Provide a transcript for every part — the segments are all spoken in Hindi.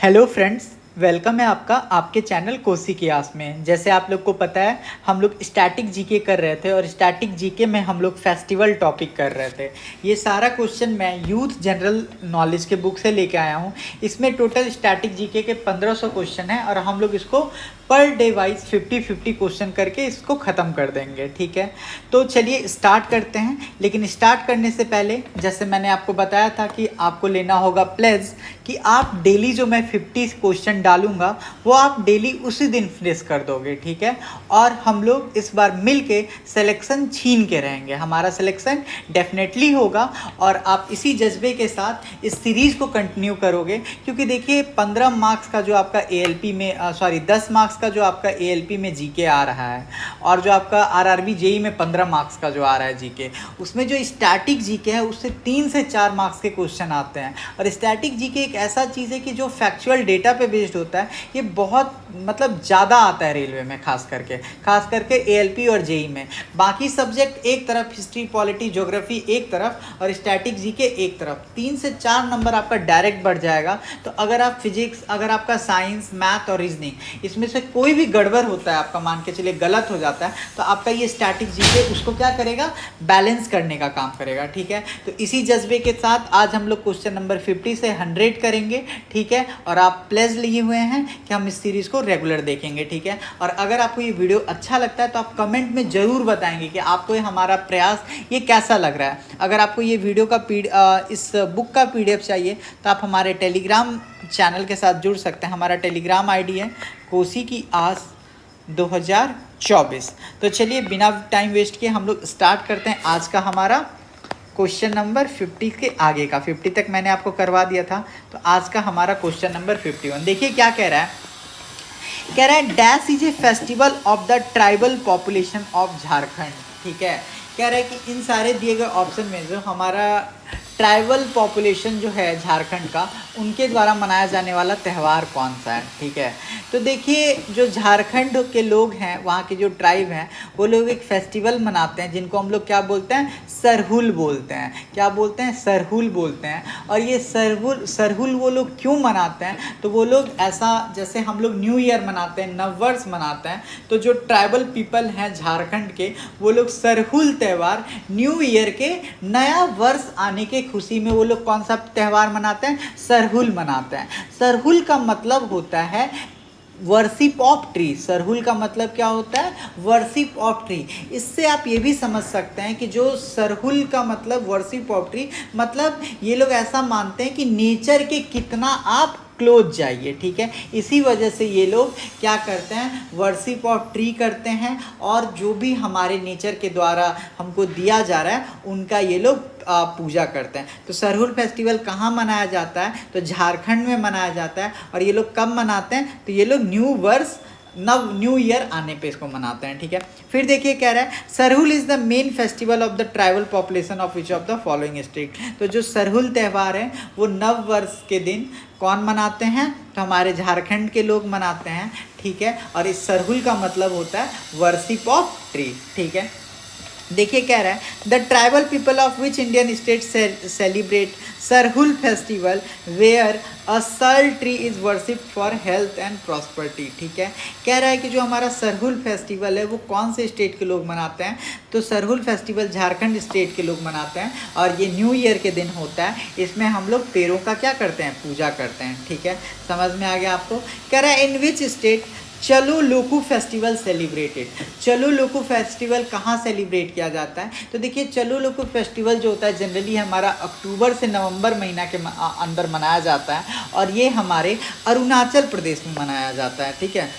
हेलो फ्रेंड्स, वेलकम है आपका आपके चैनल कोसी की आस में। जैसे आप लोग को पता है, हम लोग स्टैटिक जीके कर रहे थे और स्टैटिक जीके में हम लोग फेस्टिवल टॉपिक कर रहे थे। ये सारा क्वेश्चन मैं यूथ जनरल नॉलेज के बुक से लेके आया हूँ। इसमें टोटल स्टैटिक जीके के 1500 क्वेश्चन हैं और हम लोग इसको पर डे वाइज 50-50 क्वेश्चन करके इसको ख़त्म कर देंगे। ठीक है, तो चलिए स्टार्ट करते हैं। लेकिन स्टार्ट करने से पहले जैसे मैंने आपको बताया था कि आपको लेना होगा प्लेज कि आप डेली जो मैं 50 क्वेश्चन डालूंगा वो आप डेली उसी दिन फिनिश कर दोगे। ठीक है, और हम लोग इस बार मिल के सिलेक्शन छीन के रहेंगे। हमारा सिलेक्शन डेफिनेटली होगा और आप इसी जज्बे के साथ इस सीरीज़ को कंटिन्यू करोगे, क्योंकि देखिए 15 मार्क्स का जो आपका ALP में 10 मार्क्स का जो आपका ALP में जीके आ रहा है और जो आपका RRB जेई में 15 मार्क्स का जो आ रहा है जीके, उसमें जो स्टैटिक जीके है उससे 3 से 4 मार्क्स के क्वेश्चन आते हैं। और स्टैटिक जीके एक ऐसा चीज़ है कि जो फैक्चुअल डेटा पे बेस्ड होता है, ये बहुत मतलब ज़्यादा आता है रेलवे में, खास करके ALP और जेई में। बाकी सब्जेक्ट एक तरफ, हिस्ट्री पॉलिटी ज्योग्राफी एक तरफ और स्टैटिक जीके एक तरफ, 3 से 4 नंबर आपका डायरेक्ट बढ़ जाएगा। तो अगर आप फिजिक्स, अगर आपका साइंस, मैथ और रीजनिंग इसमें से कोई भी गड़बड़ होता है, आपका मान के चलिए गलत हो जाता है, तो आपका ये स्टैटिक जीके उसको क्या करेगा, बैलेंस करने का काम करेगा। ठीक है, तो इसी जज्बे के साथ आज हम लोग क्वेश्चन नंबर 50 से 100 करेंगे। ठीक है, और आप प्लेज लिए हुए हैं कि हम इस सीरीज़ को रेगुलर देखेंगे। ठीक है, और अगर आपको ये वीडियो अच्छा लगता है तो आप कमेंट में ज़रूर बताएंगे कि आपको ये हमारा प्रयास ये कैसा लग रहा है। अगर आपको ये वीडियो का इस बुक का PDF चाहिए तो आप हमारे टेलीग्राम चैनल के साथ जुड़ सकते हैं। हमारा टेलीग्राम ID है कोसी की आस 2024। तो चलिए बिना टाइम वेस्ट किए हम लोग स्टार्ट करते हैं आज का हमारा क्वेश्चन नंबर 50 के आगे का। 50 तक मैंने आपको करवा दिया था, तो आज का हमारा क्वेश्चन नंबर 51। देखिए क्या कह रहा है, कह रहा है dash is a festival of the tribal population of Jharkhand. ठीक है, कह रहा है कि इन सारे दिए गए ऑप्शन में जो हमारा ट्राइबल पॉपुलेशन जो है झारखंड का, उनके द्वारा मनाया जाने वाला त्यौहार कौन सा है। ठीक है, तो देखिए जो झारखंड के लोग हैं, वहाँ के जो ट्राइब हैं, वो लोग एक फेस्टिवल मनाते हैं जिनको हम लोग क्या बोलते हैं, सरहुल बोलते हैं। क्या बोलते हैं, सरहुल बोलते हैं। और ये सरहुल वो लोग क्यों मनाते हैं, तो वो लोग ऐसा जैसे हम लोग न्यू ईयर मनाते हैं, नववर्ष मनाते हैं, तो जो ट्राइबल पीपल हैं झारखंड के, वो लोग सरहुल त्यौहार न्यू ईयर के नया वर्ष आने के खुशी में वो लोग कौन सा त्यौहार मनाते हैं, सरहुल मनाते हैं। सरहुल का मतलब होता है वर्शिप ऑफ ट्री। सरहुल का मतलब क्या होता है, वर्शिप ऑफ ट्री। इससे आप ये भी समझ सकते हैं कि जो सरहुल का मतलब वर्शिप ऑफ ट्री, मतलब ये लोग ऐसा मानते हैं कि नेचर के कितना आप क्लोज जाइए। ठीक है, इसी वजह से ये लोग क्या करते हैं, वर्शिप ऑफ ट्री करते हैं और जो भी हमारे नेचर के द्वारा हमको दिया जा रहा है उनका ये लोग पूजा करते हैं। तो सरहुल फेस्टिवल कहाँ मनाया जाता है, तो झारखंड में मनाया जाता है। और ये लोग कब मनाते हैं, तो ये लोग न्यू ईयर आने पे इसको मनाते हैं। ठीक है, फिर देखिए कह रहा है Sarhul is the main festival of the tribal population of which of the following state. तो जो सरहुल त्यौहार है वो नव वर्ष के दिन कौन मनाते हैं, तो हमारे झारखंड के लोग मनाते हैं। ठीक है, और इस सरहुल का मतलब होता है वर्शिप ऑफ ट्री। ठीक है, देखिए कह रहा है the tribal people of which Indian state celebrate Sarhul festival where a sal tree is worship for health and prosperity. ठीक है, कह रहा है कि जो हमारा सरहुल फेस्टिवल है वो कौन से स्टेट के लोग मनाते हैं, तो सरहुल फेस्टिवल झारखंड स्टेट के लोग मनाते हैं और ये न्यू ईयर के दिन होता है। इसमें हम लोग पेड़ों का क्या करते हैं, पूजा करते हैं। ठीक है, समझ में आ गया आपको। कह रहा है इन विच स्टेट चलो लोकू फेस्टिवल सेलिब्रेटेड। चलो लोकू फेस्टिवल कहाँ सेलिब्रेट किया जाता है, तो देखिए चलो लोकू फेस्टिवल जो होता है जनरली हमारा अक्टूबर से नवंबर महीना के अंदर मनाया जाता है और ये हमारे अरुणाचल प्रदेश में मनाया जाता है। ठीक है,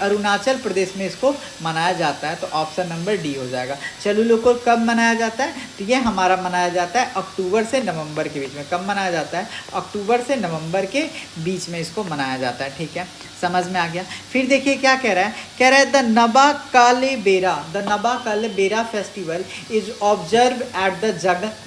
अरुणाचल प्रदेश में इसको मनाया जाता है। तो ऑप्शन नंबर डी हो जाएगा। चलो लोको कब मनाया जाता है, तो ये हमारा मनाया जाता है अक्टूबर से नवंबर के बीच में। कब मनाया जाता है, अक्टूबर से नवंबर के बीच में इसको मनाया जाता है। ठीक है, समझ में आ गया। फिर देखिए क्या कह रहा है, कह रहा है the Nabakalebara festival is observe at the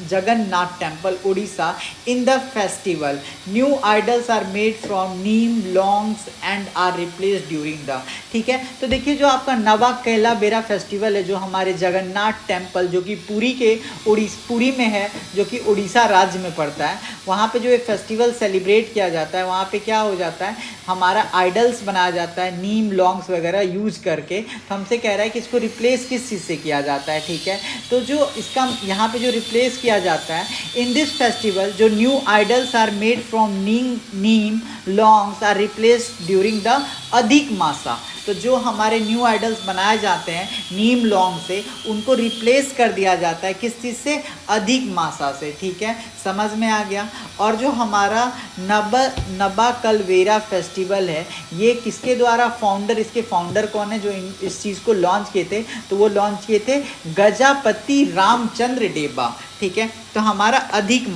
Jagannath temple Orissa. In the festival new idols are made from neem logs and are replaced during the puja. ठीक है, तो देखिए जो आपका नवा कैलाबेरा फेस्टिवल है, जो हमारे जगन्नाथ टेम्पल जो कि पुरी में है, जो कि उड़ीसा राज्य में पड़ता है, वहाँ पे जो ये फेस्टिवल सेलिब्रेट किया जाता है, वहाँ पे क्या हो जाता है, हमारा आइडल्स बनाया जाता है नीम लॉन्ग्स वगैरह यूज करके। तो हमसे कह रहा है कि इसको रिप्लेस किस चीज़ से किया जाता है। ठीक है, तो जो इसका यहाँ पे जो रिप्लेस किया जाता है, इन दिस फेस्टिवल जो new idols are made from neem logs are replaced during the Adhik Masa. तो जो हमारे न्यू आइडल्स बनाए जाते हैं नीम लॉन्ग से, उनको रिप्लेस कर दिया जाता है किस चीज़ से, अधिक मासा से। ठीक है, समझ में आ गया। और जो हमारा नबा कलवेरा फेस्टिवल है, ये किसके द्वारा इसके फाउंडर कौन है जो इस चीज़ को लॉन्च किए थे, तो वो लॉन्च किए थे गजापति रामचंद्र डेबा। ठीक है, तो हमारा अधिक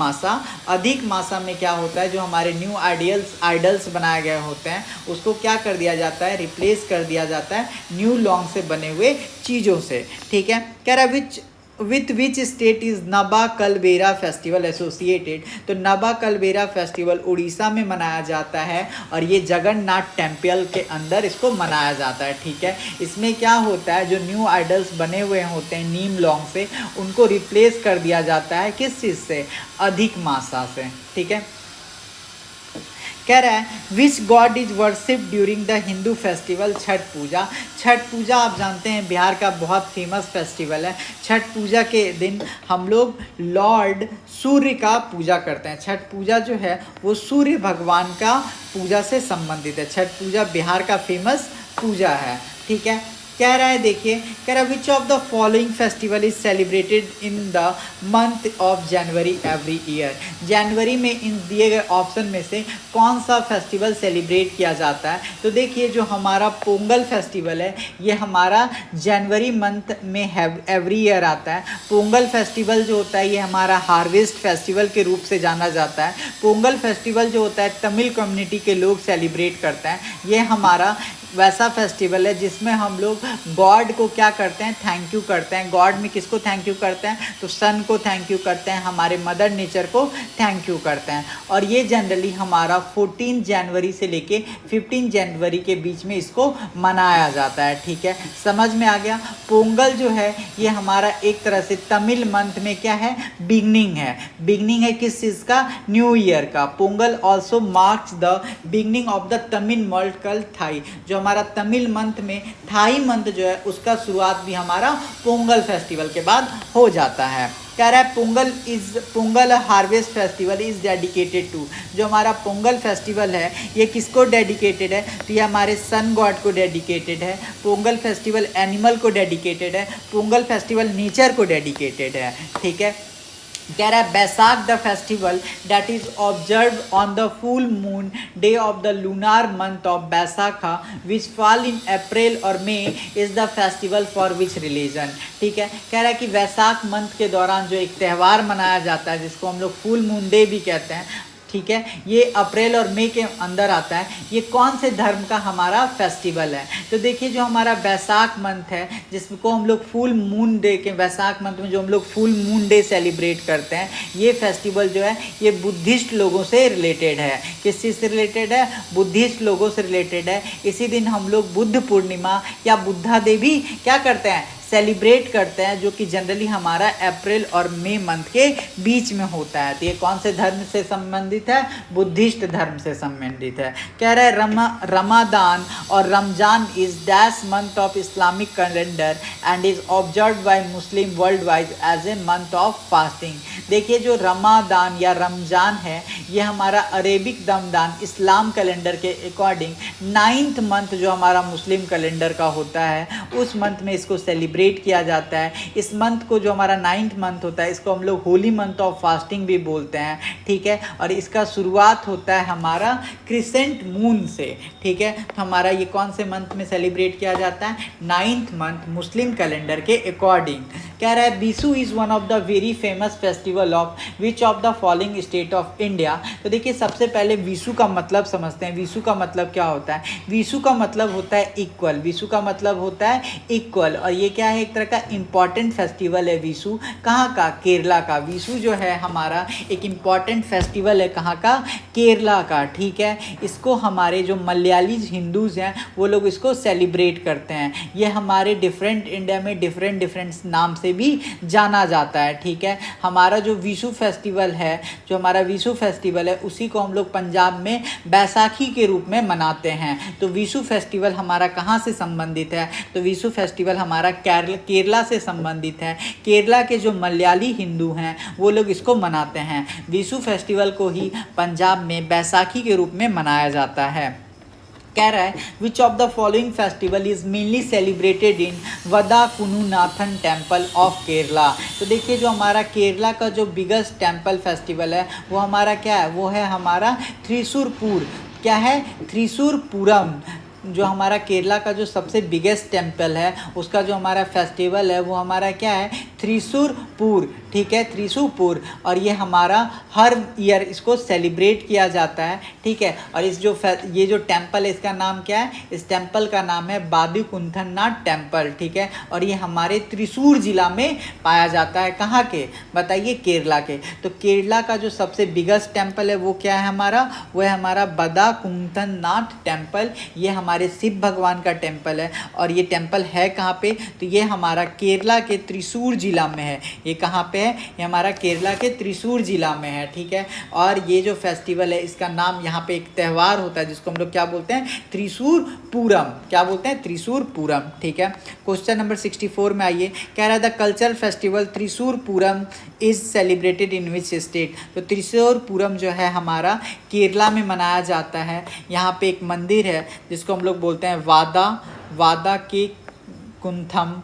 मासा में क्या होता है, जो हमारे न्यू आइडल्स बनाए गए होते हैं, उसको क्या कर दिया जाता है, रिप्लेस कर दिया जाता है न्यू लॉन्ग से बने हुए चीज़ों से। ठीक है, कह रहा विथ विच स्टेट इज़ नबा कलबेरा फेस्टिवल एसोसिएटेड। तो नबा कलबेरा फेस्टिवल उड़ीसा में मनाया जाता है और ये जगन्नाथ टेम्पल के अंदर इसको मनाया जाता है। ठीक है, इसमें क्या होता है, जो न्यू आइडल्स बने हुए होते हैं नीम लॉन्ग से, उनको रिप्लेस कर दिया जाता है किस चीज़ से, अधिक मासा से। ठीक है, कह रहा है which god is worship during the Hindu festival Chhath Puja. Chhath Puja आप जानते हैं बिहार का बहुत फेमस फेस्टिवल है। छठ पूजा के दिन हम लोग लॉर्ड सूर्य का पूजा करते हैं। छठ पूजा जो है वो सूर्य भगवान का पूजा से संबंधित है। छठ पूजा बिहार का फेमस पूजा है। ठीक है, कह रहा है, देखिए कह रहा है which of the following festival is celebrated in the month of January every year. जनवरी में इन दिए गए ऑप्शन में से कौन सा फेस्टिवल सेलिब्रेट किया जाता है। तो देखिए जो हमारा पोंगल फेस्टिवल है, ये हमारा जनवरी मंथ में एवरी ईयर आता है। पोंगल फेस्टिवल जो होता है ये हमारा हार्वेस्ट फेस्टिवल के रूप से जाना जाता है। पोंगल फेस्टिवल जो होता है तमिल कम्युनिटी के लोग सेलिब्रेट करते हैं। ये हमारा वैसा फेस्टिवल है जिसमें हम लोग गॉड को क्या करते हैं, थैंक यू करते हैं। गॉड में किसको थैंक यू करते हैं, तो सन को थैंक यू करते हैं, हमारे मदर नेचर को थैंक यू करते हैं। और ये जनरली हमारा 14 जनवरी से लेके 15 जनवरी के बीच में इसको मनाया जाता है। ठीक है, समझ में आ गया। पोंगल जो है ये हमारा एक तरह से तमिल मंथ में क्या है, बिगनिंग है। बिगनिंग है किस चीज़ का, न्यू ईयर का। Pongal also marks the beginning of the Tamil month कल थाई। जो हमारा तमिल मंथ में थाई मंथ जो है उसका शुरुआत भी हमारा पोंगल फेस्टिवल के बाद हो जाता है। कह रहा है Pongal harvest festival is dedicated to. जो हमारा पोंगल फेस्टिवल है ये किसको डेडिकेटेड है, तो ये हमारे सन गॉड को डेडिकेटेड है। पोंगल फेस्टिवल एनिमल को डेडिकेटेड है। पोंगल फेस्टिवल नेचर को डेडिकेटेड है। ठीक है, कह रहा है Baisakh the festival that is observe on the full moon day of the lunar month of Baisakha which fall in April और May is the festival for which religion. ठीक है, कह रहा है कि वैसाख मंथ के दौरान जो एक त्यौहार मनाया जाता है जिसको हम लोग फुल मून डे भी कहते हैं, ठीक है, ये अप्रैल और मई के अंदर आता है। ये कौन से धर्म का हमारा फेस्टिवल है, तो देखिए जो हमारा बैसाख मंथ है जिसको हम लोग फुल मून डे के, वैसाख मंथ में जो हम लोग फुल मून डे सेलिब्रेट करते हैं, ये फेस्टिवल जो है ये बुद्धिस्ट लोगों से रिलेटेड है। किस चीज़ से रिलेटेड है, बुद्धिस्ट लोगों से रिलेटेड है। इसी दिन हम लोग बुद्ध पूर्णिमा या बुद्धा देवी क्या करते हैं, सेलिब्रेट करते हैं, जो कि जनरली हमारा अप्रैल और मई मंथ के बीच में होता है। तो ये कौन से धर्म से संबंधित है, बुद्धिस्ट धर्म से संबंधित है। कह रहा है रमादान और Ramzan is dash month of Islamic calendar and is observe by Muslim world wide as a month of fasting. देखिए जो रमादान या रमजान है ये हमारा अरेबिक दमदान इस्लाम कैलेंडर के अकॉर्डिंग 9th मंथ जो हमारा मुस्लिम कैलेंडर का होता है उस मंथ में इसको सेलिब्रेट किया जाता है। इस मंथ को जो हमारा 9th मंथ होता है इसको हम लोग होली मंथ ऑफ फास्टिंग भी बोलते हैं। ठीक है, और इसका शुरुआत होता है हमारा क्रिसेंट मून से। ठीक है, तो हमारा ये कौन से मंथ में सेलिब्रेट किया जाता है, 9th मंथ मुस्लिम कैलेंडर के अकॉर्डिंग। कह रहा है Vishu is one of the very famous festival of which of the following state of India. तो देखिए सबसे पहले विशु का मतलब समझते हैं। विशु का मतलब क्या होता है? विशु का मतलब होता है इक्वल। विशु का मतलब होता है इक्वल, और ये क्या है? एक तरह का इम्पॉर्टेंट फेस्टिवल है विशु। कहाँ का? केरला का। विशु जो है हमारा एक इम्पॉर्टेंट फेस्टिवल है। कहाँ का? केरला का। ठीक है, इसको हमारे जो मलयाली हिंदूज़ हैं वो लोग इसको सेलिब्रेट करते हैं। ये हमारे डिफरेंट इंडिया में डिफरेंट नाम से भी जाना जाता है। ठीक है, हमारा जो विशु फेस्टिवल है, जो हमारा विशु फेस्टिवल है उसी को हम लोग पंजाब में बैसाखी के रूप में मनाते हैं। तो विशु फेस्टिवल हमारा कहाँ से संबंधित है? तो विशु फेस्टिवल हमारा केरला से संबंधित है। केरला के जो मलयाली हिंदू हैं वो लोग इसको मनाते हैं। विशु फेस्टिवल को ही पंजाब में बैसाखी के रूप में मनाया जाता है। कह रहा है which of the following festival is mainly celebrated in Vadakkunnathan temple of Kerala. तो देखिए जो हमारा केरला का जो बिगेस्ट टेम्पल फेस्टिवल है वो हमारा क्या है? वो है हमारा त्रिशूरपुर। क्या है? त्रिशूरपुरम। जो हमारा केरला का जो सबसे बिगेस्ट टेम्पल है उसका जो हमारा फेस्टिवल है वो हमारा क्या है? त्रिशूरपुर। ठीक है, त्रिशूरपुर। और ये हमारा हर ईयर इसको सेलिब्रेट किया जाता है। ठीक है, और ये जो टेम्पल है इसका नाम क्या है? इस टेम्पल का नाम है बादीकुंठन्नाथ टेम्पल। ठीक है, और ये हमारे त्रिशूर जिला में पाया जाता है। कहाँ के? बताइए, केरला के। तो केरला का जो सबसे बिगेस्ट टेम्पल है वो क्या है हमारा? वो है हमारा बादीकुंठन्नाथ टेम्पल। ये हमारे शिव भगवान का टेम्पल है, और ये टेम्पल है कहाँ पे? तो ये हमारा केरला के त्रिशूर जिला में है। ये कहाँ पे है? ये हमारा केरला के त्रिशूर जिला में है। ठीक है, और ये जो फेस्टिवल है इसका नाम, यहाँ पे एक त्यौहार होता है जिसको हम लोग क्या बोलते हैं? त्रिशूरपुरम। क्या बोलते हैं? त्रिशूरपुरम। ठीक है, क्वेश्चन नंबर 64 में आइए। कह रहा है the cultural festival Thrissur Pooram is celebrated in which state. तो त्रिशूरपुरम जो है हमारा केरला में मनाया जाता है। यहाँ पे एक मंदिर है जिसको हम लोग बोलते हैं वादा के कुंथम।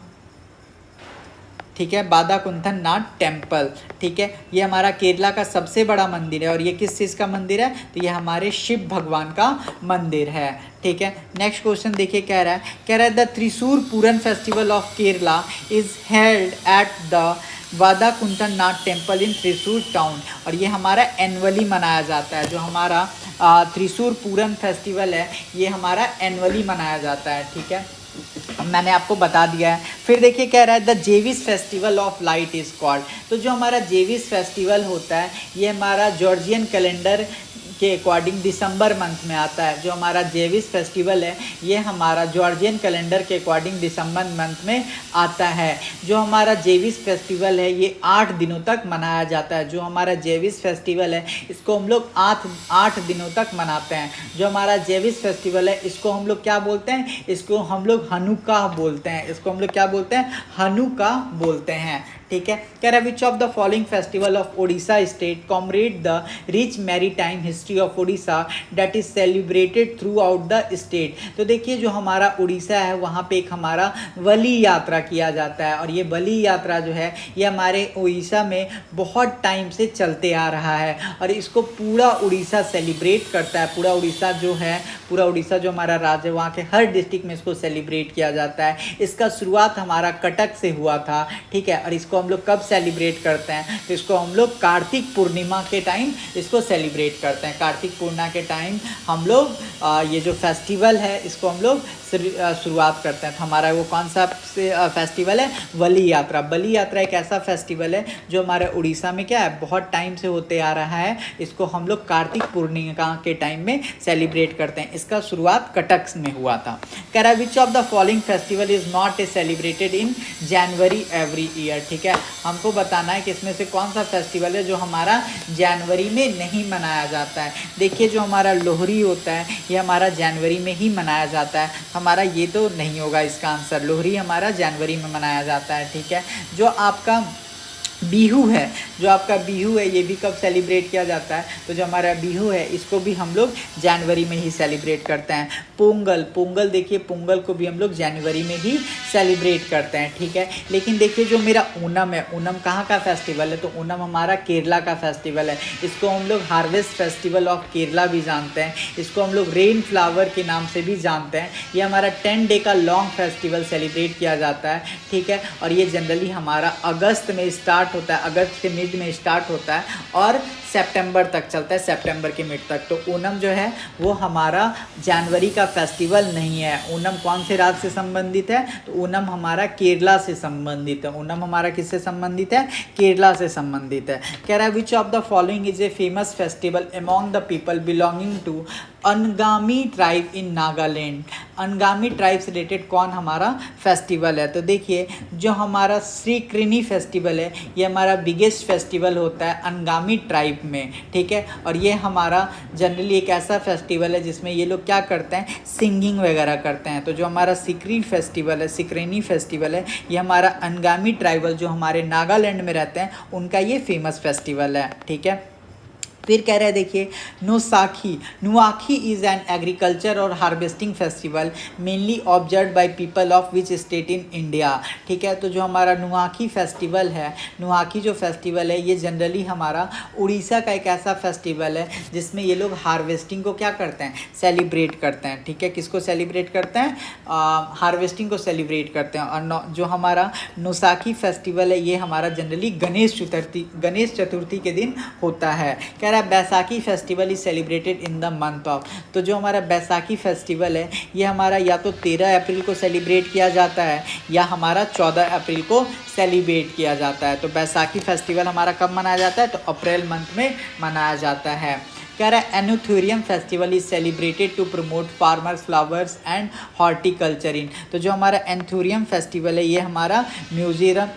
ठीक है, बादाकुंठन्नाथ टेम्पल। ठीक है, ये हमारा केरला का सबसे बड़ा मंदिर है, और ये किस चीज़ का मंदिर है? तो ये हमारे शिव भगवान का मंदिर है। ठीक है, नेक्स्ट क्वेश्चन देखिए। कह रहा है the Thrissur Pooram festival of Kerala is held at the वादाकुंठन्नाथ temple in Thrissur town. और ये हमारा एनुअली मनाया जाता है। जो हमारा त्रिशूरपुरम फेस्टिवल है ये हमारा एनुअली मनाया जाता है। ठीक है, मैंने आपको बता दिया है। फिर देखिए कह रहा है the Jewish festival of light is called. तो जो हमारा जेविस फेस्टिवल होता है ये हमारा जॉर्जियन कैलेंडर के अकॉर्डिंग दिसंबर मंथ में आता है। जो हमारा जेविस फेस्टिवल है ये हमारा जॉर्जियन कैलेंडर के अकॉर्डिंग दिसंबर मंथ में आता है। जो हमारा जेविस फेस्टिवल है ये 8 दिनों तक मनाया जाता है। जो हमारा जेविस फेस्टिवल है इसको हम लोग 8 दिनों तक मनाते हैं। जो हमारा जेविस फेस्टिवल है इसको हम लोग क्या बोलते हैं? इसको हम लोग हनुका बोलते हैं। इसको हम लोग क्या बोलते हैं? हनुका बोलते हैं। ठीक है, कह रहा है which of the following festival of Odisha state कॉमरेट the rich maritime history of Odisha that is celebrated through out the state. तो देखिए जो हमारा उड़ीसा है वहाँ पे एक हमारा बलि यात्रा किया जाता है, और ये बलि यात्रा जो है ये हमारे उड़ीसा में बहुत टाइम से चलते आ रहा है, और इसको पूरा उड़ीसा सेलिब्रेट करता है। पूरा उड़ीसा जो है, पूरा उड़ीसा जो हमारा राज्य है वहाँ के हर डिस्ट्रिक्ट में इसको सेलिब्रेट किया जाता है। इसका शुरुआत हमारा कटक से हुआ था। ठीक है, और इसको हम लोग कब सेलिब्रेट करते हैं? तो इसको हम लोग कार्तिक पूर्णिमा के टाइम इसको सेलिब्रेट करते हैं। कार्तिक पूर्णिमा के टाइम हम लोग ये जो फेस्टिवल है इसको हम लोग शुरुआत करते हैं। तो हमारा वो कौन सा फेस्टिवल है? बलि यात्रा। बलि यात्रा एक ऐसा फेस्टिवल है जो हमारे उड़ीसा में क्या है बहुत टाइम से होते आ रहा है। इसको हम लोग कार्तिक पूर्णिमा के टाइम में सेलिब्रेट करते हैं। इसका शुरुआत कटक में हुआ था। कह रहा है which of the following festival is not a celebrated in January every year. ठीक है, हमको बताना है कि इसमें से कौन सा फेस्टिवल है जो हमारा जनवरी में नहीं मनाया जाता है। देखिए जो हमारा लोहड़ी होता है ये हमारा जनवरी में ही मनाया जाता है। हमारा ये तो नहीं होगा इसका आंसर। लोहड़ी हमारा जनवरी में मनाया जाता है। ठीक है, जो आपका बिहू है, जो आपका बिहू है ये भी कब सेलिब्रेट किया जाता है? तो जो हमारा बिहू है इसको भी हम लोग जनवरी में ही सेलिब्रेट करते हैं। पोंगल, पोंगल देखिए पोंगल को भी हम लोग जनवरी में ही सेलिब्रेट करते हैं, ठीक है। लेकिन देखिए जो मेरा ओणम है, ओणम कहाँ का फेस्टिवल है? तो ओणम हमारा केरला का फेस्टिवल है। इसको हम लोग हार्वेस्ट फेस्टिवल ऑफ केरला भी जानते हैं, इसको हम लोग रेन फ्लावर के नाम से भी जानते हैं। ये हमारा 10 डे का लॉन्ग फेस्टिवल सेलिब्रेट किया जाता है, ठीक है। और ये जनरली हमारा अगस्त में स्टार्ट होता है, अगस्त के मिड में स्टार्ट होता है और सितंबर तक चलता है, सितंबर के मिड तक। तो ओणम जो है वो हमारा जनवरी का फेस्टिवल नहीं है। ओणम कौन से राज्य से संबंधित है? तो ओणम हमारा केरला से संबंधित है। ओणम हमारा किससे संबंधित है? केरला से संबंधित है। कह रहा है which of the following is a famous festival among the people belonging to Angami tribe in Nagaland. Angami tribe से रिलेटेड कौन हमारा फेस्टिवल है? तो देखिए जो हमारा श्री कृनी फेस्टिवल है ये हमारा बिगेस्ट फेस्टिवल होता है अनगामी ट्राइब में, ठीक है। और ये हमारा जनरली एक ऐसा फेस्टिवल है जिसमें ये लोग क्या करते हैं? सिंगिंग वगैरह करते हैं। तो जो हमारा सिक्री फेस्टिवल है, सिक्रेनी फेस्टिवल है, ये हमारा अनगामी ट्राइबल जो हमारे नागालैंड में रहते हैं उनका ये फेमस फेस्टिवल है, ठीक है। फिर कह रहे हैं देखिए नोसाखी, नुआखी इज़ एन एग्रीकल्चर और harvesting festival mainly observe by people of which state in India, ठीक है। तो जो हमारा नुआखी फेस्टिवल है, नुआखी जो फेस्टिवल है ये जनरली हमारा उड़ीसा का एक ऐसा फेस्टिवल है जिसमें ये लोग हार्वेस्टिंग को क्या करते हैं? सेलिब्रेट करते हैं, ठीक है। किसको सेलिब्रेट करते हैं? हार्वेस्टिंग को सेलिब्रेट करते हैं। और जो हमारा नोसाखी फेस्टिवल है ये हमारा जनरली गणेश चतुर्थी के दिन होता है। Baisakhi festival is celebrated in the month of. तो जो हमारा बैसाखी फेस्टिवल है ये हमारा या तो 13 अप्रैल को सेलिब्रेट किया जाता है या हमारा 14 अप्रैल को सेलिब्रेट किया जाता है। तो बैसाखी फेस्टिवल हमारा कब मनाया जाता है? तो अप्रैल मंथ में मनाया जाता है। कह रहा है anthurium festival is celebrated to promote farmers flowers and horticulture in. तो जो हमारा एंथोरियम फेस्टिवल है ये हमारा मिजोरम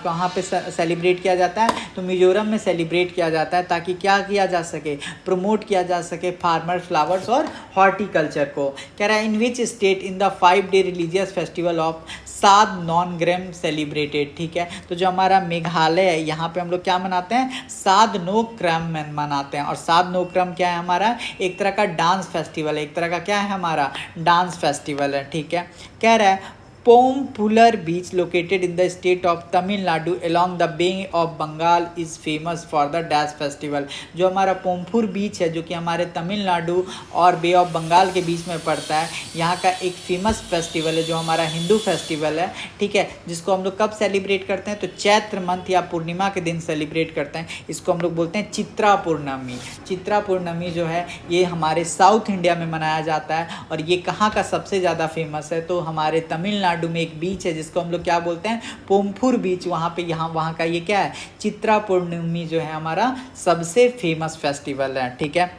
कहाँ पे सेलिब्रेट किया जाता है? तो मिजोरम में सेलिब्रेट किया जाता है ताकि क्या किया जा सके? प्रमोट किया जा सके फार्मर्स फ्लावर्स और हॉर्टिकल्चर को। कह रहा है in which state in the 5 day religious festival of Shad Nongkrem celebrated, ठीक है। तो जो हमारा मेघालय है यहाँ पे हम लोग क्या मनाते हैं? साद नो क्रम मनाते हैं। और साद नो क्रम क्या है? हमारा एक तरह का डांस फेस्टिवल है, एक तरह का क्या है? हमारा डांस फेस्टिवल है, ठीक है। कह रहा है पोमपुलर बीच located in the state of Tamil Nadu along the bay of Bengal is famous for the dash festival. जो हमारा पोमपुर बीच है जो कि हमारे तमिलनाडु और बे ऑफ बंगाल के बीच में पड़ता है, यहाँ का एक फेमस फेस्टिवल है जो हमारा हिंदू फेस्टिवल है, ठीक है। जिसको हम लोग कब सेलिब्रेट करते हैं? तो चैत्र मंथ या पूर्णिमा के दिन सेलिब्रेट करते हैं। इसको हम लोग बोलते हैं चित्रा पूर्णमी। चित्रा पूर्णमी जो है ये हमारे साउथ इंडिया में मनाया जाता है। और ये कहाँ का सबसे ज़्यादा फेमस है? तो हमारे तमिलनाडु में एक बीच है जिसको हम लोग क्या बोलते हैं? पोमपुर बीच। वहाँ पे वहाँ का ये क्या है? चित्रा पूर्णमी जो है हमारा सबसे फेमस फेस्टिवल है, ठीक है।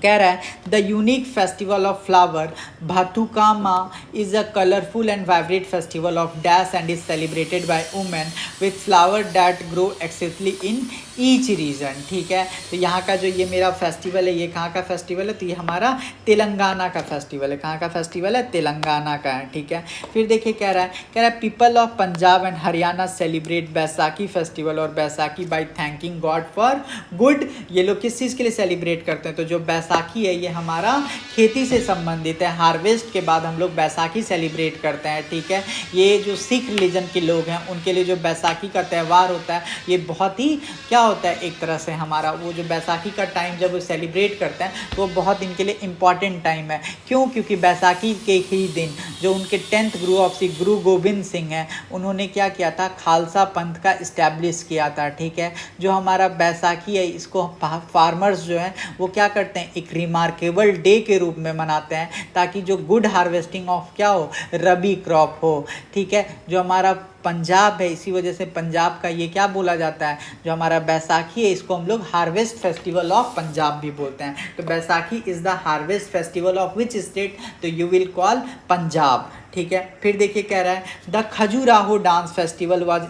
कह रहा है the unique festival of flower Bathukamma is a colourful and vibrant festival of dash and is celebrated by women with flower that grow exclusively in each region, ठीक है। तो यहाँ का जो ये मेरा फेस्टिवल है ये कहाँ का फेस्टिवल है? तो ये हमारा तेलंगाना का फेस्टिवल है। कहाँ का फेस्टिवल है? तेलंगाना का है, ठीक है। फिर देखिए कह रहा है people of Punjab and Haryana celebrate Baisakhi festival और Baisakhi by thanking god for good. ये लोग किस चीज़ के लिए सेलिब्रेट करते हैं? तो जो बैसाखी है ये हमारा खेती से संबंधित है। हार्वेस्ट के बाद हम लोग बैसाखी सेलिब्रेट करते हैं, ठीक है। ये जो सिख रिलीजन के लोग हैं उनके लिए जो बैसाखी का त्यौहार होता है ये बहुत ही क्या होता है? एक तरह से हमारा वो जो बैसाखी का टाइम जब वो सेलिब्रेट करते हैं तो वो बहुत इनके लिए इम्पॉर्टेंट टाइम है। क्यों? क्योंकि बैसाखी के ही दिन जो उनके 10th गुरु ऑफ सिख गुरु गोविंद सिंह हैं उन्होंने क्या किया था? खालसा पंथ का इस्टेब्लिश किया था, ठीक है। जो हमारा बैसाखी है इसको फार्मर्स जो हैं वो क्या करते हैं? एक रिमार्केबल डे के रूप में मनाते हैं ताकि जो गुड हार्वेस्टिंग ऑफ क्या हो? रबी क्रॉप हो, ठीक है। जो हमारा पंजाब है इसी वजह से पंजाब का ये क्या बोला जाता है? जो हमारा बैसाखी है इसको हम लोग हार्वेस्ट फेस्टिवल ऑफ पंजाब भी बोलते हैं। तो Baisakhi is the harvest festival of which state? तो यू विल कॉल पंजाब, ठीक है। फिर देखिए कह रहा है the Khajuraho dance festival was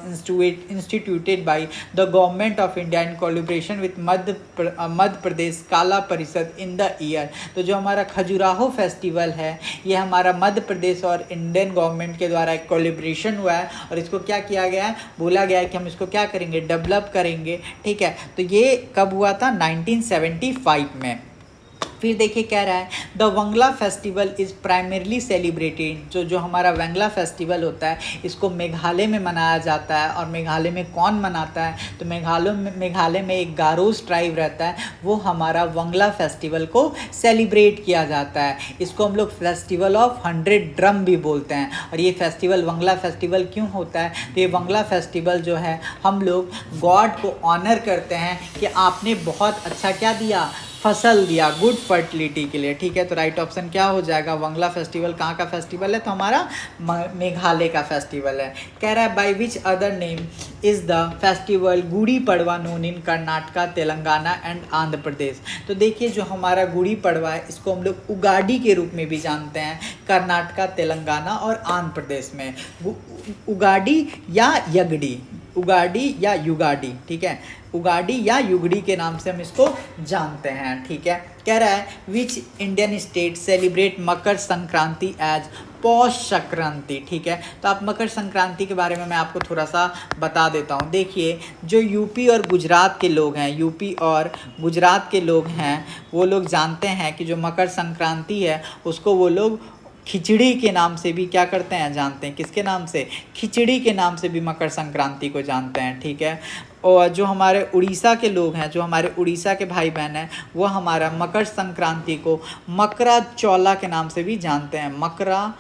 instituted by the government of India in collaboration with Madhya Pradesh Kala Parishad in the year. तो जो हमारा खजुराहो फेस्टिवल है ये हमारा मध्य प्रदेश और इंडियन गवर्नमेंट के द्वारा एक कोलैबोरेशन हुआ है और इसको क्या किया गया है, बोला गया है कि हम इसको क्या करेंगे, डेवलप करेंगे, ठीक है। तो ये कब हुआ था, 1975 में। फिर देखिए कह रहा है the Wangala festival is primarily celebrated, जो हमारा वंगला फेस्टिवल होता है इसको मेघालय में मनाया जाता है। और मेघालय में कौन मनाता है, तो मेघालय में एक गारोस ट्राइब रहता है, वो हमारा वंगला फेस्टिवल को सेलिब्रेट किया जाता है। इसको हम लोग फेस्टिवल ऑफ 100 ड्रम भी बोलते हैं। और ये फेस्टिवल वंगला फेस्टिवल क्यों होता है, तो ये वंगला फेस्टिवल जो है हम लोग गॉड को ऑनर करते हैं कि आपने बहुत अच्छा क्या दिया, फसल दिया, गुड फर्टिलिटी के लिए, ठीक है। तो राइट ऑप्शन क्या हो जाएगा, वंगला फेस्टिवल कहाँ का फेस्टिवल है, तो हमारा मेघालय का फेस्टिवल है। कह रहा है by which other name is the festival Gudi Padwa known in Karnataka, Telangana and Andhra Pradesh. तो देखिए जो हमारा गुड़ी पड़वा है इसको हम लोग उगाड़ी के रूप में भी जानते हैं कर्नाटका, तेलंगाना और आंध्र प्रदेश में। उगाड़ी या यगड़ी, उगाड़ी या युगाड़ी, ठीक है, उगाड़ी या युगड़ी के नाम से हम इसको जानते हैं, ठीक है। कह रहा है which Indian state celebrate Makar Sankranti as Poush Sankranti, ठीक है। तो आप मकर संक्रांति के बारे में मैं आपको थोड़ा सा बता देता हूँ। देखिए जो यूपी और गुजरात के लोग हैं, यूपी और गुजरात के लोग हैं, वो लोग जानते हैं कि जो मकर संक्रांति है उसको वो लोग खिचड़ी के नाम से भी क्या करते हैं, जानते हैं। किसके नाम से, खिचड़ी के नाम से भी मकर संक्रांति को जानते हैं, ठीक है। और जो हमारे उड़ीसा के लोग हैं, जो हमारे उड़ीसा के भाई बहन हैं, वो हमारा मकर संक्रांति को मकरा चौला के नाम से भी जानते हैं, मकरा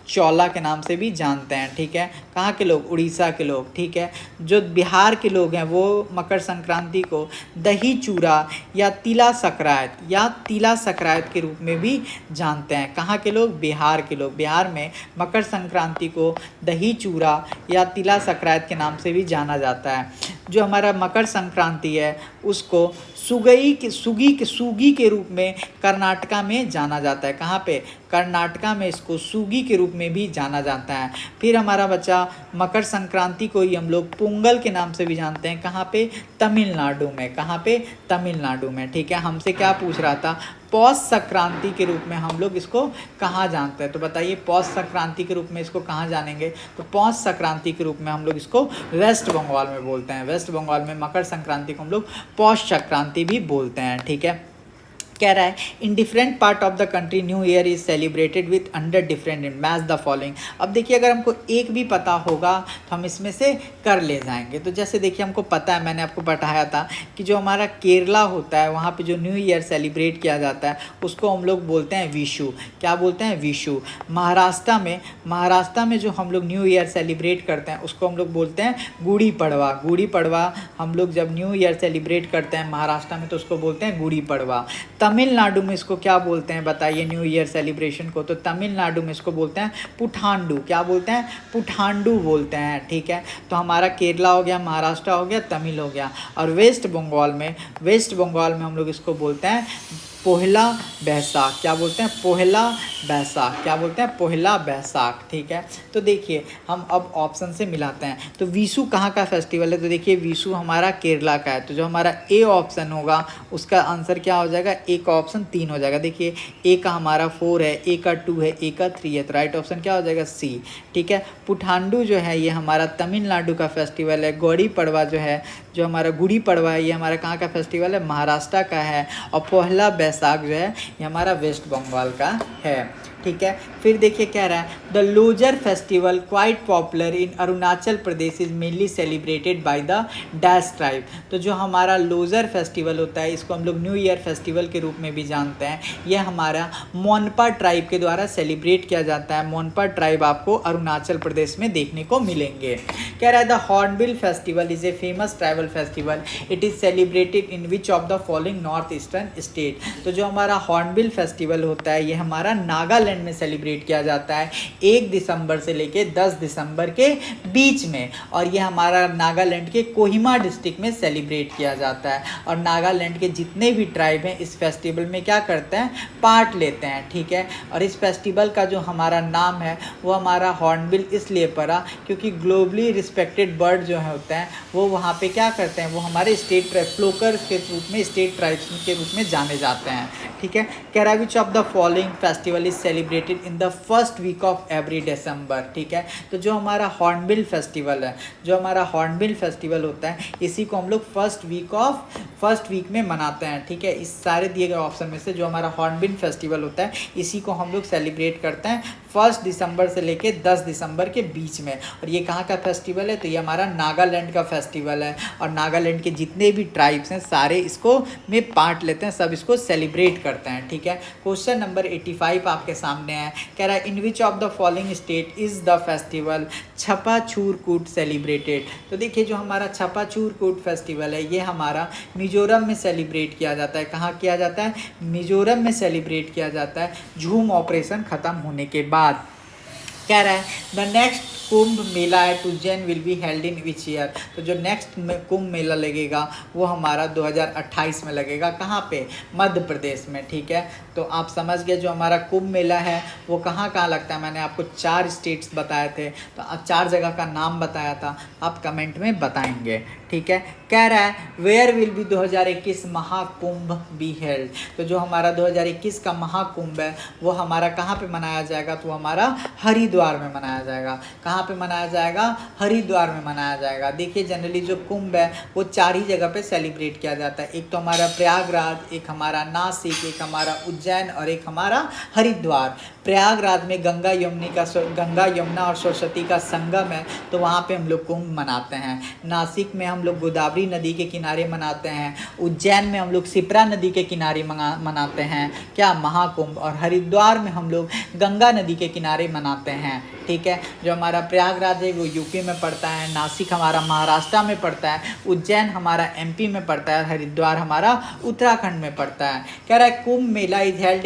चौला के नाम से भी जानते हैं, ठीक है। कहाँ के लोग, उड़ीसा के लोग, ठीक है। जो बिहार के लोग हैं वो मकर संक्रांति को दही चूड़ा या तिला संक्रांत के रूप में भी जानते हैं। कहाँ के लोग, बिहार के लोग। बिहार में मकर संक्रांति को दही चूड़ा या तिला संक्रांत के नाम से भी जाना जाता है। जो हमारा मकर संक्रांति है उसको सूगी के रूप में कर्नाटका में जाना जाता है। कहाँ पे, कर्नाटका में इसको सूगी के रूप में भी जाना जाता है। फिर हमारा बच्चा मकर संक्रांति को ही हम लोग पोंगल के नाम से भी जानते हैं। कहाँ पे, तमिलनाडु में। कहाँ पे, तमिलनाडु में, ठीक है। हमसे क्या पूछ रहा था, पौष संक्रांति के रूप में हम लोग इसको कहाँ जानते हैं, तो बताइए पौष संक्रांति के रूप में इसको कहाँ जानेंगे, तो पौष संक्रांति के रूप में हम लोग इसको वेस्ट बंगाल में बोलते हैं। वेस्ट बंगाल में मकर संक्रांति को हम लोग पौष संक्रांति भी बोलते हैं, ठीक है। कह रहा है in different part of the country new year is celebrated with under different name, match the following. अब देखिए अगर हमको एक भी पता होगा तो हम इसमें से कर ले जाएंगे। तो जैसे देखिए हमको पता है, मैंने आपको बताया था कि जो हमारा केरला होता है वहाँ पे जो न्यू ईयर सेलिब्रेट किया जाता है उसको हम लोग बोलते हैं विशु। क्या बोलते हैं, विशु। महाराष्ट्र में जो हम लोग न्यू ईयर सेलिब्रेट करते हैं उसको हम लोग बोलते हैं गुड़ी पड़वा। गुड़ी पड़वा हम लोग जब न्यू ईयर सेलिब्रेट करते हैं महाराष्ट्र में तो उसको बोलते हैं गुड़ी पड़वा। तमिलनाडु में इसको क्या बोलते हैं बताइए, न्यू ईयर सेलिब्रेशन को, तो तमिलनाडु में इसको बोलते हैं पुठांडू। क्या बोलते हैं, पुठांडू बोलते हैं, ठीक है। तो हमारा केरला हो गया, महाराष्ट्र हो गया, तमिल हो गया। और वेस्ट बंगाल में हम लोग इसको बोलते हैं पोहला बैसाख। क्या बोलते हैं, पोहला बैसाख। क्या बोलते हैं, पोहला बैसाख, ठीक है। तो देखिए हम अब ऑप्शन से मिलाते हैं। तो विशु कहाँ का फेस्टिवल है, तो देखिए विशु हमारा केरला का है। तो जो हमारा ए ऑप्शन होगा उसका आंसर क्या हो जाएगा, ए का ऑप्शन 3 हो जाएगा। देखिए ए का हमारा 4 है, ए का 2 है, ए का 3 है, तो राइट ऑप्शन क्या हो जाएगा, सी, ठीक है। पुठांडू जो है ये हमारा तमिलनाडु का फेस्टिवल है। गुड़ी पड़वा जो है, जो हमारा गुड़ी पड़वा है ये हमारा कहाँ का फेस्टिवल है, महाराष्ट्र का है। और पोहला बैसाख जो है ये हमारा वेस्ट बंगाल का है, ठीक है। फिर देखिए कह रहा है the loser festival quite popular in Arunachal Pradesh is mainly celebrated by the dash tribe. तो जो हमारा लोजर फेस्टिवल होता है इसको हम लोग न्यू ईयर फेस्टिवल के रूप में भी जानते हैं। यह हमारा मोनपा ट्राइब के द्वारा सेलिब्रेट किया जाता है। मोनपा ट्राइब आपको अरुणाचल प्रदेश में देखने को मिलेंगे। कह रहा है the hornbill festival is a famous tribal festival, it is celebrated in which of the following north eastern state. तो जो हमारा हॉर्नबिल फेस्टिवल होता है ये हमारा नागालैंड नागालैंड में सेलिब्रेट किया जाता है 1 दिसंबर से लेके 10 दिसंबर के बीच में। और ये हमारा नागालैंड के कोहिमा डिस्ट्रिक्ट में सेलिब्रेट किया जाता है। और नागालैंड के जितने भी ट्राइब हैं इस फेस्टिवल में क्या करते हैं, पार्ट लेते हैं, ठीक है। और इस फेस्टिवल का जो हमारा नाम है वो हमारा हॉर्नबिल इसलिए पड़ा क्योंकि ग्लोबली रिस्पेक्टेड बर्ड जो है होते हैं वो वहाँ पे क्या करते हैं, वो हमारे स्टेट ट्राइब फ्लोकर्स के रूप में, स्टेट ट्राइब्स के रूप में जाने जाते हैं, ठीक है। कह which of the following festival is celebrated in the first week of every December, ठीक है। तो जो हमारा हॉर्नबिल फेस्टिवल है, जो हमारा हॉर्नबिल फेस्टिवल होता है इसी को हम लोग फर्स्ट वीक में मनाते हैं, ठीक है। इस सारे दिए गए ऑप्शन में से जो हमारा हॉर्नबिल फेस्टिवल होता है इसी को हम लोग सेलिब्रेट करते हैं 1 दिसंबर से लेके 10 दिसंबर के बीच में। और ये कहाँ का फेस्टिवल है, तो ये हमारा नागालैंड का फेस्टिवल है। और नागालैंड के जितने भी ट्राइब्स हैं सारे इसको में पार्ट लेते हैं, सब इसको सेलिब्रेट करते हैं, ठीक है। क्वेश्चन नंबर 85 आपके सामने है, कह रहा है in which of the following state is the festival छपाछूरकूट celebrated. तो देखिए जो हमारा छपाछूरकूट फेस्टिवल है ये हमारा मिजोरम में सेलिब्रेट किया जाता है। कहाँ किया जाता है, मिजोरम में सेलिब्रेट किया जाता है झूम ऑपरेशन ख़त्म होने के बाद। कह रहा है the next Kumbh Mela at Ujjain will be held in which year. तो जो नेक्स्ट कुंभ मेला लगेगा वो हमारा 2028 में लगेगा। कहाँ पे, मध्य प्रदेश में, ठीक है। तो आप समझ गए जो हमारा कुंभ मेला है वो कहाँ कहाँ लगता है। मैंने आपको 4 स्टेट्स बताए थे, तो 4 जगह का नाम बताया था, आप कमेंट में बताएंगे, ठीक है। कह रहा है where will be 2021 Mahakumbh be held. तो जो हमारा 2021 का महाकुंभ है वो हमारा कहाँ पे मनाया जाएगा, तो हमारा हरिद्वार में मनाया जाएगा। कहाँ पे मनाया जाएगा, हरिद्वार में मनाया जाएगा। देखिए जनरली जो कुंभ है वो 4 ही जगह पे सेलिब्रेट किया जाता है, एक तो हमारा प्रयागराज, एक हमारा नासिक, एक हमारा उज्जैन और एक हमारा हरिद्वार। प्रयागराज में गंगा यमुना और सरस्वती का संगम है तो वहाँ पे हम लोग कुंभ मनाते हैं। नासिक में हम लोग गोदावरी नदी के किनारे मनाते हैं। उज्जैन में हम लोग शिप्रा नदी के किनारे मनाते हैं क्या, महाकुंभ। और हरिद्वार में हम लोग गंगा नदी के किनारे मनाते हैं, ठीक है। जो हमारा प्रयागराज है वो यूपी में पड़ता है, नासिक हमारा महाराष्ट्र में पड़ता है, उज्जैन हमारा एमपी में पड़ता है और हरिद्वार हमारा उत्तराखंड में पड़ता है। कह रहा है Kumbh Mela is held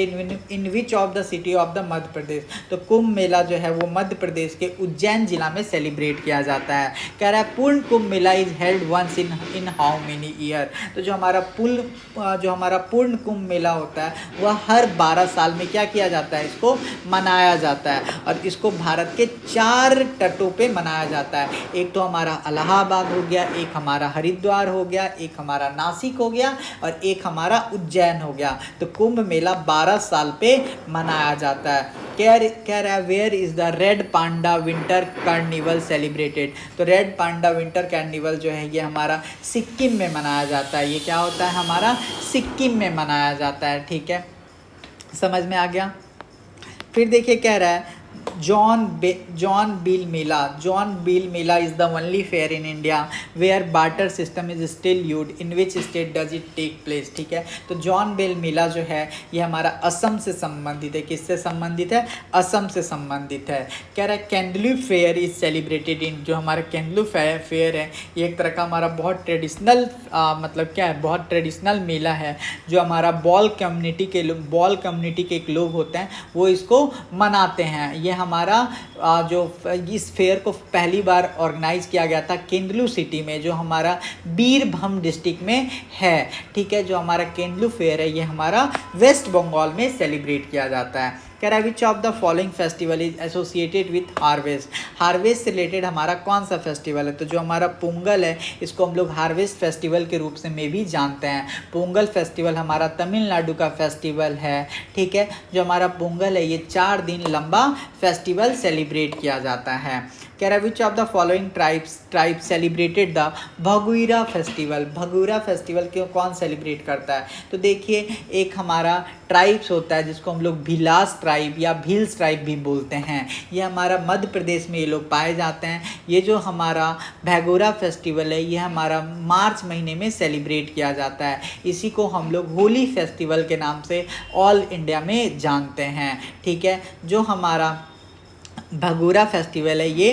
in which of the city of the Madhya Pradesh. तो कुंभ मेला जो है वो मध्य प्रदेश के उज्जैन जिला में सेलिब्रेट किया जाता है। कह रहा है Purna Kumbh Mela is held once in how many year. तो जो हमारा पूर्ण कुंभ मेला होता है वह हर 12 साल में क्या किया जाता है, इसको मनाया जाता है। और इसको भारत के 4 तटों पे मनाया जाता है। एक तो हमारा इलाहाबाद हो गया, एक हमारा हरिद्वार हो गया, एक हमारा नासिक हो गया और एक हमारा उज्जैन हो गया। तो कुंभ मेला 12 साल पे मनाया जाता है। कह रहा है where is the red panda winter carnival celebrated. तो रेड पांडा विंटर कार्निवल जो है ये हमारा सिक्किम में मनाया जाता है। ये क्या होता है, हमारा सिक्किम में मनाया जाता है, ठीक है। समझ में आ गया। फिर देखिए कह रहा है John bill Mela is the only fair in India where barter system is still used. In which state does it take place? ठीक है। तो जॉन बिल मेला जो है ये हमारा असम से संबंधित है। किससे संबंधित है, असम से संबंधित है। कह रहा है कैंडलू फेयर इज सेलिब्रेटेड इन। जो हमारा कैंडलू फेयर है ये एक तरह का हमारा बहुत ट्रेडिशनल मतलब क्या है, बहुत ट्रेडिशनल मेला है जो हमारा बॉल कम्युनिटी के लोग होते हैं वो इसको मनाते हैं। ये हमारा जो इस फेयर को पहली बार ऑर्गेनाइज किया गया था केंदुलु सिटी में जो हमारा बीरभूम डिस्ट्रिक्ट में है, ठीक है। जो हमारा केंदुलु फेयर है ये हमारा वेस्ट बंगाल में सेलिब्रेट किया जाता है। कह रहा है which of the following festival is associated with harvest से रिलेटेड हमारा कौन सा फेस्टिवल है। तो जो हमारा पोंगल है इसको हम लोग हार्वेस्ट फेस्टिवल के रूप से में भी जानते हैं। पोंगल फेस्टिवल हमारा तमिलनाडु का फेस्टिवल है, ठीक है। जो हमारा पोंगल है ये 4 दिन लंबा फेस्टिवल सेलिब्रेट किया जाता है। कह रहा है which of the following tribe celebrated the Bhagoria festival. Bhagoria festival क्यों कौन सेलिब्रेट करता है। तो देखिए एक हमारा ट्राइब्स होता है जिसको हम लोग भिलास ट्राइब या भील्स ट्राइब भी बोलते हैं। ये हमारा मध्य प्रदेश में ये लोग पाए जाते हैं। ये जो हमारा भगोरा फेस्टिवल है ये हमारा मार्च महीने में सेलिब्रेट किया जाता है। इसी को हम लोग होली फेस्टिवल के नाम से ऑल इंडिया में जानते हैं, ठीक है। जो हमारा भगोरा फेस्टिवल है ये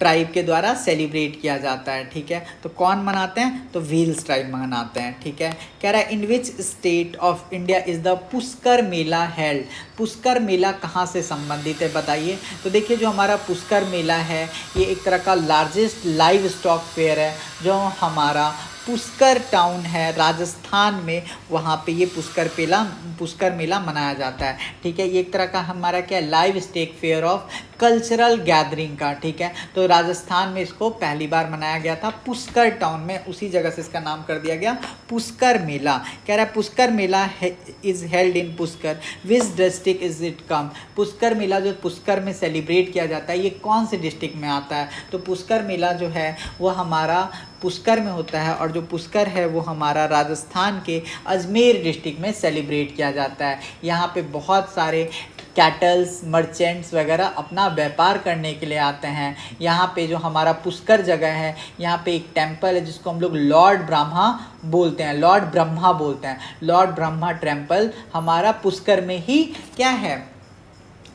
ट्राइब के द्वारा सेलिब्रेट किया जाता है, ठीक है। तो कौन मनाते हैं, तो व्हील्स ट्राइब मनाते हैं, ठीक है। कह रहा है in which state of India is the Pushkar Mela held. Pushkar Mela कहाँ से संबंधित है बताइए। तो देखिए जो हमारा पुष्कर मेला है ये एक तरह का लार्जेस्ट लाइव स्टॉक फेयर है जो हमारा पुष्कर टाउन है राजस्थान में, वहाँ पे ये पुष्कर मेला मनाया जाता है, ठीक है। ये एक तरह का हमारा क्या livestock fair of cultural gathering का, ठीक है। तो राजस्थान में इसको पहली बार मनाया गया था पुष्कर टाउन में, उसी जगह से इसका नाम कर दिया गया पुष्कर मेला। कह रहा है Pushkar Mela is held in Pushkar, which district is it come. Pushkar Mela जो पुष्कर में सेलिब्रेट किया जाता है ये कौन से डिस्ट्रिक्ट में आता है, तो पुष्कर मेला जो है वो हमारा पुष्कर में होता है, और जो पुष्कर है वो हमारा राजस्थान के अजमेर डिस्ट्रिक्ट में सेलिब्रेट किया जाता है। यहाँ पे बहुत सारे कैटल्स मर्चेंट्स वगैरह अपना व्यापार करने के लिए आते हैं। यहाँ पे जो हमारा पुष्कर जगह है यहाँ पे एक टेम्पल है जिसको हम लोग लॉर्ड ब्रह्मा बोलते हैं, लॉर्ड ब्रह्मा टेम्पल हमारा पुष्कर में ही क्या है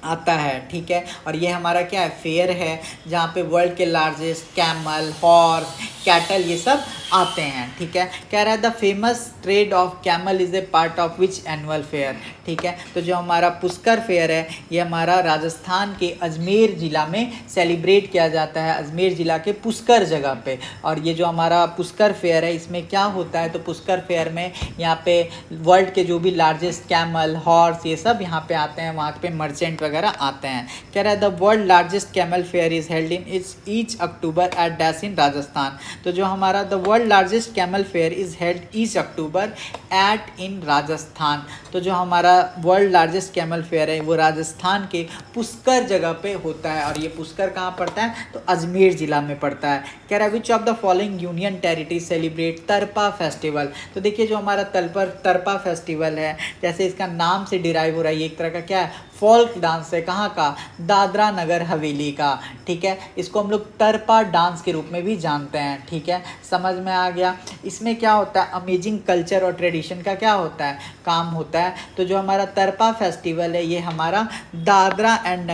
आता है, ठीक है। और ये हमारा क्या है फेयर है जहाँ पे वर्ल्ड के लार्जेस्ट कैमल हॉर्स कैटल ये सब आते हैं, ठीक है। कह रहा है the famous trade off camel is a part of which annual fair, ठीक है। तो जो हमारा पुष्कर फेयर है ये हमारा राजस्थान के अजमेर ज़िला में सेलिब्रेट किया जाता है, अजमेर ज़िला के पुष्कर जगह पे। और ये जो हमारा पुष्कर फेयर है इसमें क्या होता है, तो पुष्कर फेयर में यहाँ पे वर्ल्ड के जो भी लार्जेस्ट कैमल हॉर्स ये सब यहाँ पे आते हैं, वहाँ पे मर्चेंट वगैरह आते हैं। कह रहा है the world largest camel fair is held in each October at dash in Rajasthan. तो जो हमारा the world largest camel fair is held each October at in Rajasthan. तो जो हमारा वर्ल्ड लार्जेस्ट कैमल फेयर है वो राजस्थान के पुष्कर जगह पे होता है, और ये पुष्कर कहाँ पड़ता है, तो अजमेर ज़िला में पड़ता है। कह रहा है which of the following union territory celebrate Tarpa festival. तो देखिए जो हमारा तरपा फेस्टिवल है जैसे इसका नाम से डिराइव हो रहा है, ये एक तरह का क्या है फोल्क डांस है, कहाँ का, दादरा नगर हवेली का, ठीक है। इसको हम लोग तरपा डांस के रूप में भी जानते हैं, ठीक है। समझ में आ गया। इसमें क्या होता है अमेजिंग कल्चर और ट्रेडिशन का क्या होता है काम होता है। तो जो हमारा तरपा फेस्टिवल है ये हमारा दादरा एंड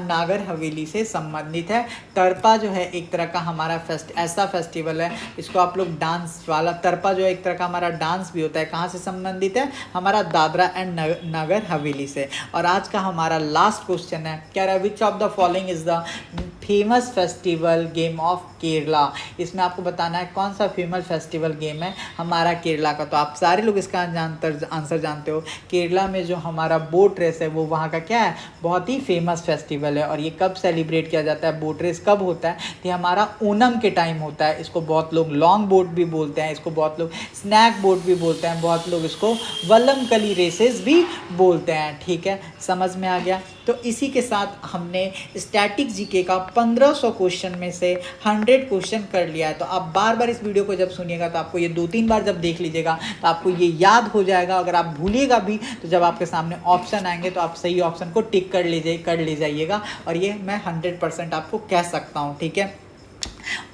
नागर हवेली से संबंधित है। तरपा जो है एक तरह का हमारा ऐसा फेस्टिवल है, इसको आप लोग डांस वाला, तरपा जो है एक तरह का हमारा डांस भी होता है, कहाँ से संबंधित है, हमारा दादरा एंड नगर हवेली से। और आज का हमारा लास्ट क्वेश्चन है, क्या रहा है which of the following is the famous festival game of Kerala. इसमें आपको बताना है कौन सा फेमस फेस्टिवल गेम है हमारा केरला का। तो आप सारे लोग इसका आंसर जानते हो। केरला में जो हमारा बोट रेस है वो वहाँ का क्या है बहुत ही फेमस फेस्टिवल है। और ये कब सेलिब्रेट किया जाता है, बोट रेस कब होता है, तो ये हमारा ओनम के टाइम होता है। इसको बहुत लोग लॉन्ग बोट भी बोलते हैं, इसको बहुत लोग स्नैक बोट भी बोलते हैं, बहुत लोग इसको वल्लमकली रेसेस भी बोलते हैं, ठीक है। समझ में आ गया। तो इसी के साथ हमने स्टैटिक जीके का 1500 क्वेश्चन में से 100 क्वेश्चन कर लिया है। तो आप बार बार इस वीडियो को जब सुनिएगा तो आपको ये 2-3 बार जब देख लीजिएगा तो आपको ये याद हो जाएगा। अगर आप भूलिएगा भी तो जब आपके सामने ऑप्शन आएंगे तो आप सही ऑप्शन को टिक कर ले जाइएगा। और ये मैं 100% आपको कह सकता हूँ, ठीक है।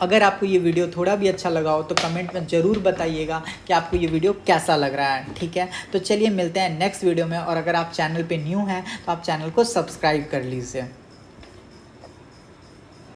अगर आपको ये वीडियो थोड़ा भी अच्छा लगा हो तो कमेंट में ज़रूर बताइएगा कि आपको ये वीडियो कैसा लग रहा है, ठीक है। तो चलिए मिलते हैं नेक्स्ट वीडियो में। और अगर आप चैनल पे न्यू हैं तो आप चैनल को सब्सक्राइब कर लीजिए।